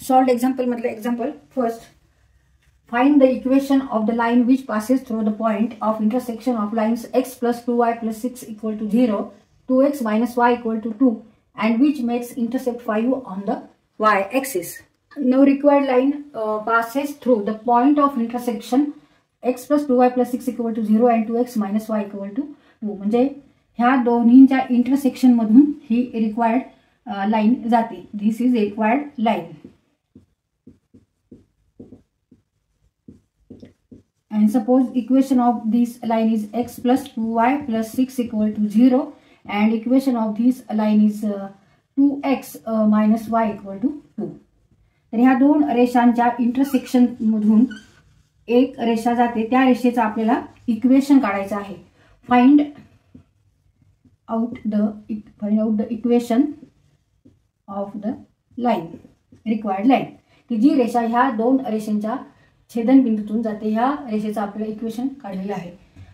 Solved example मधलं example first. Find the equation of the line which passes through the point of intersection of lines x plus 2y plus 6 equal to 0, 2x minus y equal to 2 and which makes intercept 5 on the y axis. Now required line passes through the point of intersection x plus 2y plus 6 equal to 0 and 2x minus y equal to 2. म्हणजे ह्या दोन्हींच्या intersection मधून ही required line जाते. This is required line. And suppose equation of this line is x plus 2y plus 6 equal to 0 and equation of this line is 2x minus y equal to 2. तर ह्या दोन रेषांच्या intersection मधून एक रेषा जाते. त्या रेषेचं आपल्याला इक्वेशन काढायचं आहे. Find out the equation of the line, required line. की जी रेषा ह्या दोन रेषांच्या छेदनबिंदूतून जाते ह्या रेषेचं आपल्याला इक्वेशन काढलेलं आहे.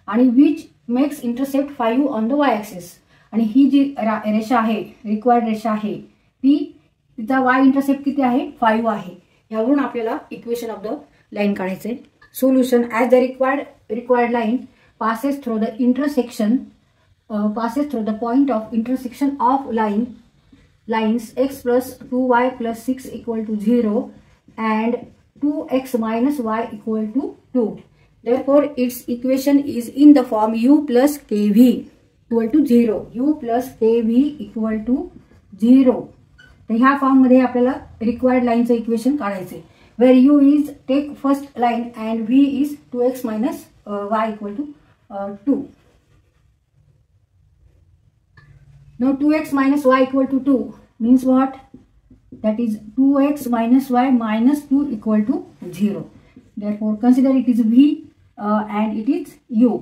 आणि which makes intercept 5 on the Y axis. आणि ही जी रेषा आहे, रिक्वायर्ड रेषा आहे, तिचा वाय इंटरसेप्ट किती आहे? 5 आहे. यावरून आपल्याला इक्वेशन ऑफ द लाइन काढायचे. Solution. As the required line passes through the intersection passes through the point of intersection of lines x plus 2y plus 6 equal to 0 and 2x minus y equal to 2. Therefore, its equation is in the form u plus kv equal to 0. u plus kv equal to 0. तर ह्या form मध्ये आपल्याला required लाइनचं equation काढायचे. Where u is take first line and v is 2x minus y equal to 2. Now 2x minus y equal to 2 means what? That is 2x minus y minus 2 equal to 0. Therefore, consider it is v and it is u.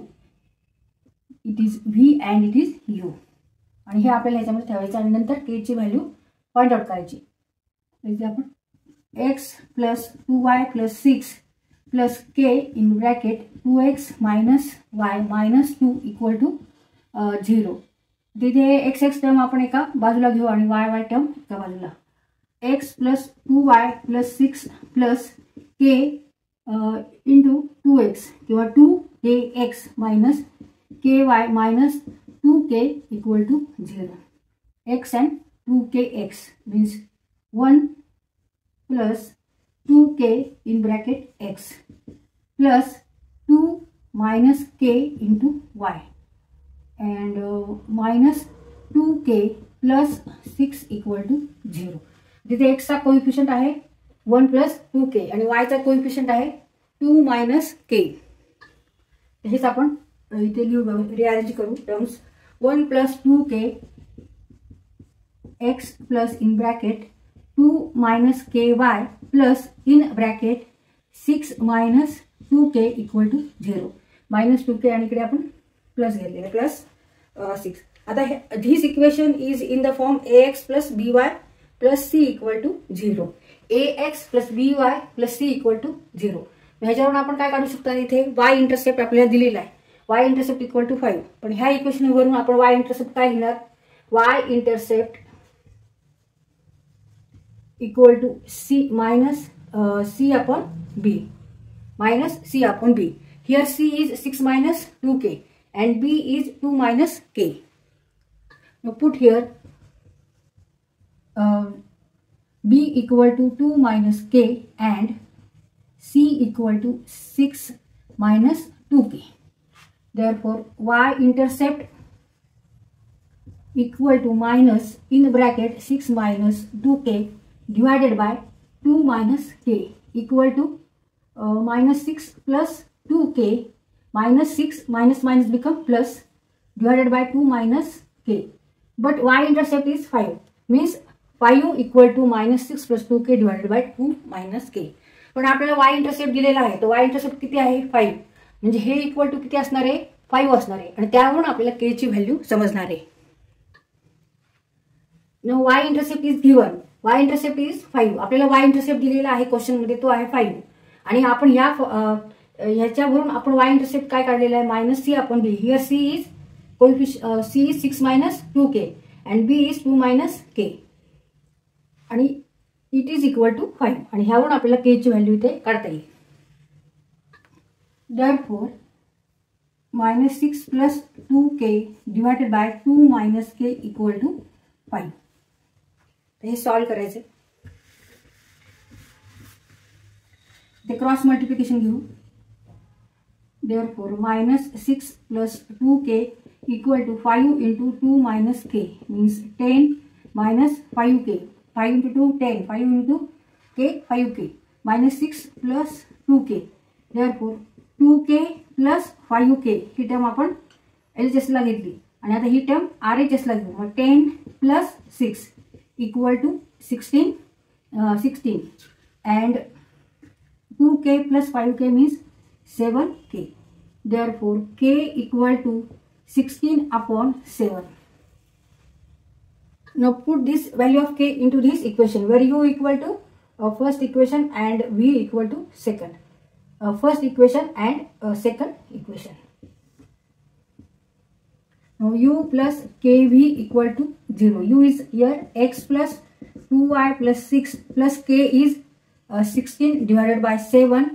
It is v and it is u. आणि हे आपल्याला याच्यामध्ये ठेवायचं आणि नंतर k ची value find out करायची. इथे आपण x plus 2y plus 6 plus k in bracket 2x minus y minus 2 equal to 0. तिथे x टर्म आपण एका बाजूला घेऊ आणि y टर्म एका बाजूला. x plus 2y plus 6 plus k into 2x किंवा 2kx minus ky minus 2k equal to 0. x and 2kx means 1 plus 2k in bracket x plus 2 minus k into y and minus 2k plus 6 equal to 0. जिथे x चा coefficient आहे 1 plus 2k आणि y चा coefficient आहे 2 minus k. हेच आपण इथे लिहू, rearrange करू terms. 1 plus 2k x plus in bracket 2 minus ky plus in bracket 6 minus 2k equal to 0. minus 2k आणि इकडे आपण प्लस घेतलेले प्लस 6. आता this equation is in the form ax plus by plus c equal to 0. ax plus by plus c equal to 0. ह्याच्यावरून आपण काय काढू शकतो? इथे y इंटरसेप्ट आपल्याला दिलेला आहे. y intercept equal to 5. पण ह्या इक्वेशन वरून आपण y इंटरसेप्ट काय घेणार? y intercept equal to c minus c upon b minus c upon b. Here c is 6 minus 2k and b is 2 minus k. Now put here b equal to 2 minus k and c equal to 6 minus 2k. Therefore, y intercept equal to minus in bracket 6 minus 2k divided by 2 minus k equal to minus 6 plus 2k minus 6 minus minus become plus divided by 2 minus k. But y intercept is 5 means 5 equal to minus 6 plus 2k divided by 2 minus k. पण आपल्याला y intercept दिलेला आहे. तो y intercept किती आहे? 5. म्हणजे हे equal to किती असणार आहे? 5 असणार आहे आणि त्यावरून आपल्याला k ची व्हॅल्यू समजणार आहे. No y intercept is given. y intercept is 5. आपल्याला y इंटरसेप्ट दिलेला आहे क्वेश्चन मध्ये, तो आहे 5. आणि आपण ह्याच्यावरून आपण y इंटरसेप्ट काय काढलेला आहे? Minus c upon b. Here c is c is 6 minus 2k and b is 2 minus k. आणि इट इज इक्वल टू 5 आणि ह्यावरून आपल्याला के ची व्हॅल्यू इथे काढता येईल. Therefore -6 plus 2k divided by 2 minus k equal to 5. हे सॉल्व करायचे. ते क्रॉस मल्टिप्लिकेशन घेऊ. Therefore -6 plus 2k equal to 5 into 2 minus k means 10 minus 5k. 5 into 2 10, 5 into k 5k minus 6 plus 2k. Therefore 2k plus 5k he term आपण LHS ला घेतली आणि आता ही term RHS ला घेऊ. मग 10 plus 6 equal to 16 and 2k plus 5k means 7k. Therefore k equal to 16 upon 7. Now put this value of k into this equation where u equal to first equation and v equal to second. First equation and second equation. Now u plus kv equal to 0. U is here x plus 2y plus 6 plus k is 16 divided by 7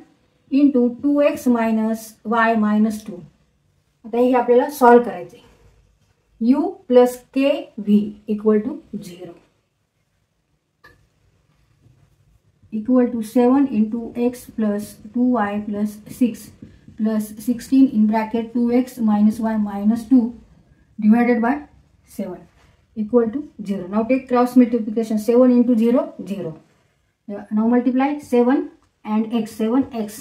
into 2x minus y minus 2. आता हे आपल्याला solve करायचे. u plus kv equal to 0. Equal to 7 into x plus 2y plus 6 plus 16 in bracket 2x minus y minus 2 divided by 7 equal to 0. Now take cross multiplication. 7 into 0, 0. Now multiply 7 and x. 7x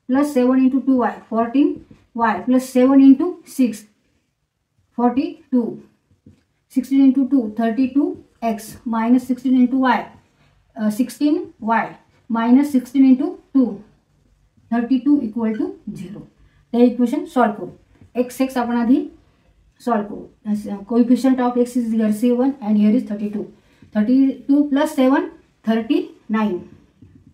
plus 7 into 2y, 14y plus 7 into 6, 42. 16 into 2, 32x minus 16 into y. 16y minus 16 into 2 32 equal to 0. The equation solve करू. x आपण आधी solve करू. Coefficient of x is here 7 and here is 32. 32 plus 7 39.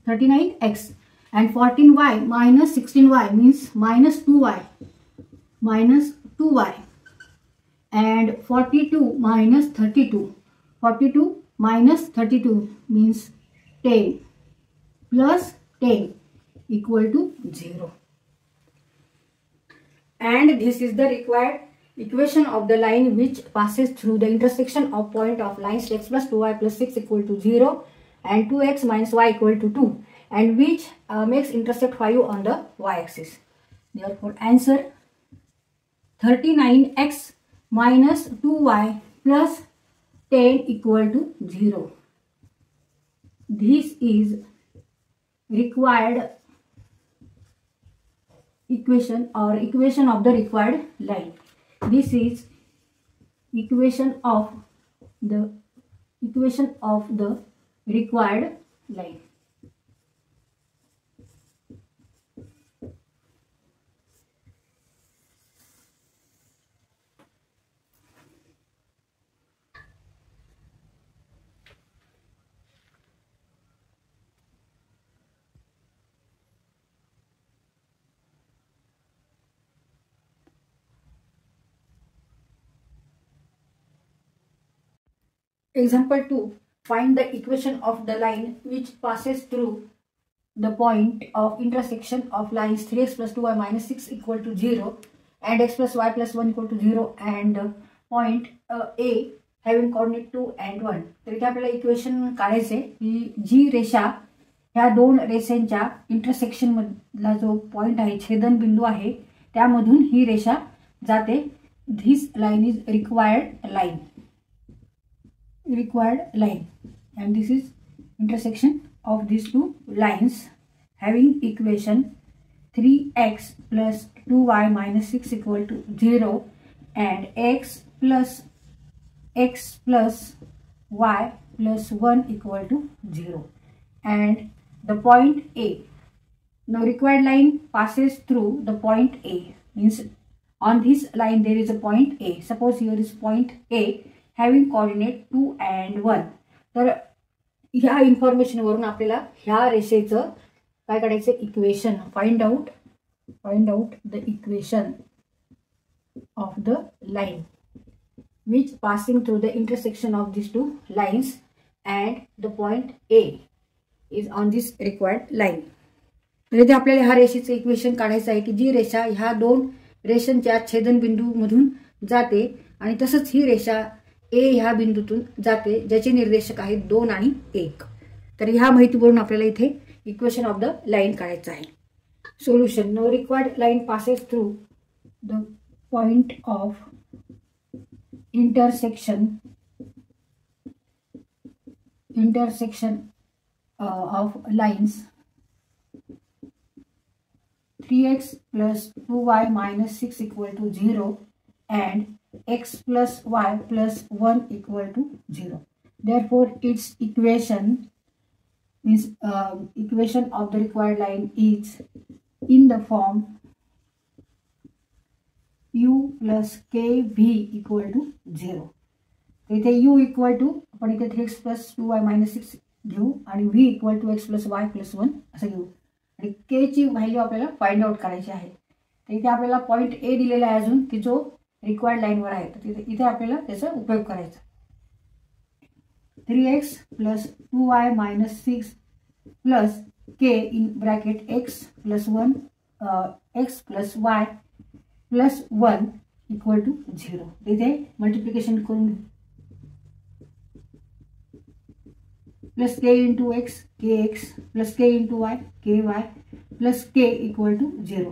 39x and 14y minus 16y means minus 2y. Minus 2y and 42 minus 32. 42 minus 32 means 10 plus 10 equal to 0. And this is the required equation of the line which passes through the intersection of point of lines x plus 2y plus 6 equal to 0 and 2x minus y equal to 2 and which makes intersect 5 on the y-axis. Therefore answer 39x minus 2y plus 10 equal to 0. This is required equation or equation of the required line. This is equation of the required line. Example 2. Find the equation of the line which passes through the point of intersection of lines 3x plus 2y minus 6 equal to 0 and x plus y plus 1 equal to 0 and point A having coordinate 2 and 1. तर इथे आपल्याला equation काढायचे की जी रेषा ह्या दोन रेषांच्या intersection मधला जो पॉइंट आहे, छेदन बिंदू आहे, त्यामधून ही रेषा जाते. This line is required line and this is intersection of these two lines having equation 3x plus 2y minus 6 equal to 0 and x plus y plus 1 equal to 0 and the point A. Now required line passes through the point A, means on this line there is a point A. Suppose here is point A having coordinate 2 and 1. तर ह्या information वरून आपल्याला ह्या रेषेचं काय काढायचं equation find out the equation of the line which passing through the intersection of these two lines and the point A. Is on this required line. तर इथे आपल्याला ह्या रेषेचं इक्वेशन काढायचं आहे की जी रेषा ह्या दोन रेषांच्या छेदनबिंदूमधून जाते आणि तसंच ही रेषा ए ह्या बिंदूतून जाते ज्याचे निर्देशक आहेत 2 आणि 1. तर ह्या माहितीवरून आपल्याला इथे इक्वेशन ऑफ द लाईन काढायचं आहे. Solution. No required line passes through the point of intersection of lines 3x plus 2y minus 6 equal to 0 and x plus y plus 1 equal to 0. Therefore, its equation means equation of the required line is in the form u plus kv equal to 0. इथे u equal to आपण इथे 3x plus 2y minus 6 घेऊ आणि v equal to x plus y plus 1 असं घेऊ आणि k ची value आपल्याला फाइंड आउट करायची आहे. तर इथे आपल्याला पॉइंट ए दिलेला आहे अजून की जो रिक्वायर्ड लाईनवर आहे. तर इथे आपल्याला त्याचा उपयोग करायचा. 3x plus 2y minus 6 plus k in bracket x plus 1 x plus y plus 1 equal to 0. इथे मल्टिप्लिकेशन करून plus k into X K X plus k into Y K Y plus k equal to 0.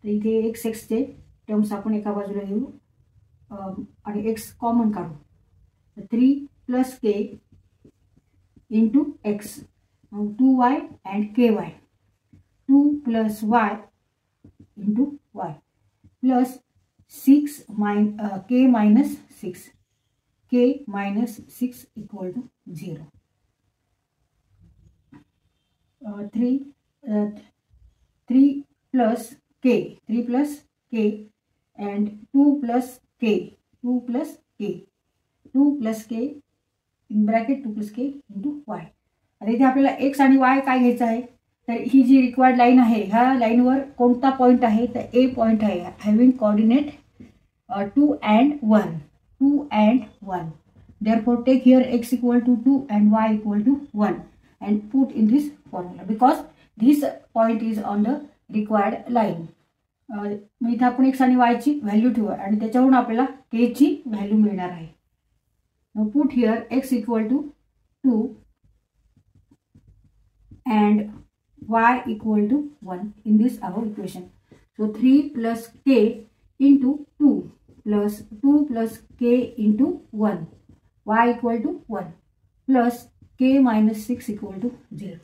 तर इथे x एक्सचे terms आपण एका बाजूला घेऊ आणि x common काढू. 3 plus k into X 2y and ky 2 plus y into y plus 6 k minus 6 k minus 6 equal to 0. 3 plus k and 2 plus k in bracket 2 plus k into y. आता इथे आपल्याला x आणि y काय घ्यायचं आहे. तर ही जी required line आहे ह्या लाईनवर कोणता पॉइंट आहे तर ए पॉइंट आहे having coordinate 2 and 1. Therefore take here x equal to 2 and y equal to 1 and put in this formula because this point is on the required line. मग इथे आपण x आणि y ची व्हॅल्यू ठेवू आणि त्याच्यावरून आपल्याला k ची व्हॅल्यू मिळणार आहे. Now put here x equal to 2 and y equal to 1 in this our equation. So 3 plus k into 2 plus 2 plus k into 1 y equal to 1 plus k minus 6 equal to 0.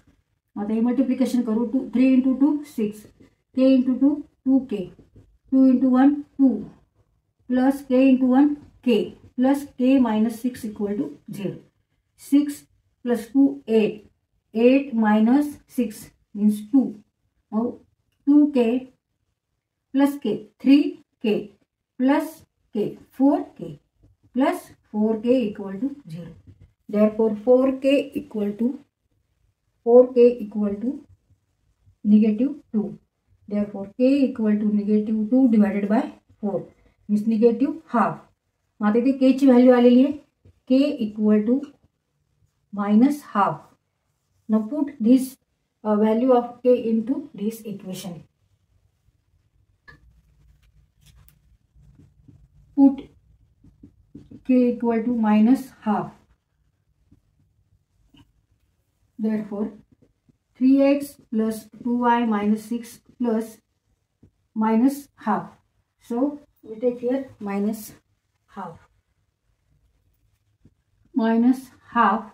आता हे multiplication करू 3 into 2 6 k into 2 2k 2 into 1 2 plus k into 1 k plus k minus 6 equal to 0. 6 plus 2 8 minus 6 means 2. Now 2k plus k 3k plus k 4k plus 4k equal to 0. Therefore 4k equal to negative 2. Therefore k equal to negative 2 divided by 4 means negative half. आता इथे k ची value आलेली आहे k equal to minus half. Now put this value of k into this equation. Put k equal to minus half. Therefore 3x plus 2y minus 6 plus minus half. So we take here minus half. Minus half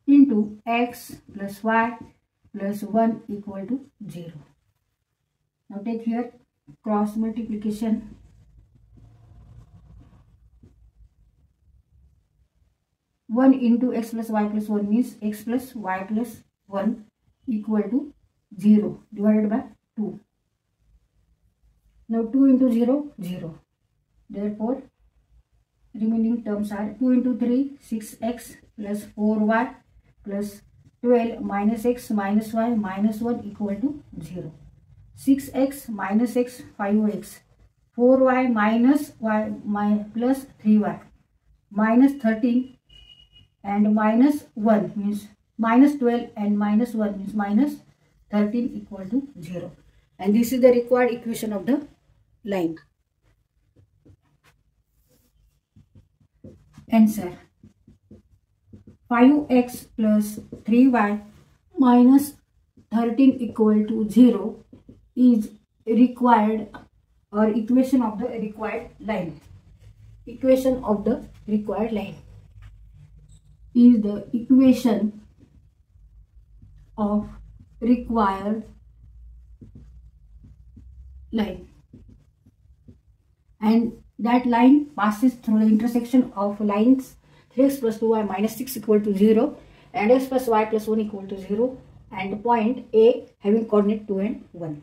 into x plus y plus 1 equal to 0. Now take here cross multiplication. 1 into x plus y plus 1 means x plus y plus 1 equal to 0 divided by 2. Now 2 into 0 0. Therefore remaining terms are 2 into 3 6x plus 4y plus 12 minus x minus y minus 1 equal to 0. 6x minus x 5x 4y minus y plus 3y minus 13 and minus 1 means minus 12 and minus 1 means minus 13 equal to 0. And this is the required equation of the line. Answer: 5x plus 3y minus 13 equal to 0 is required, or equation of the required line. Equation of the required line is the equation of required line, and that line passes through the intersection of lines 3x plus 2y minus 6 equal to 0 and x plus y plus 1 equal to 0 and point A having coordinate 2 and 1.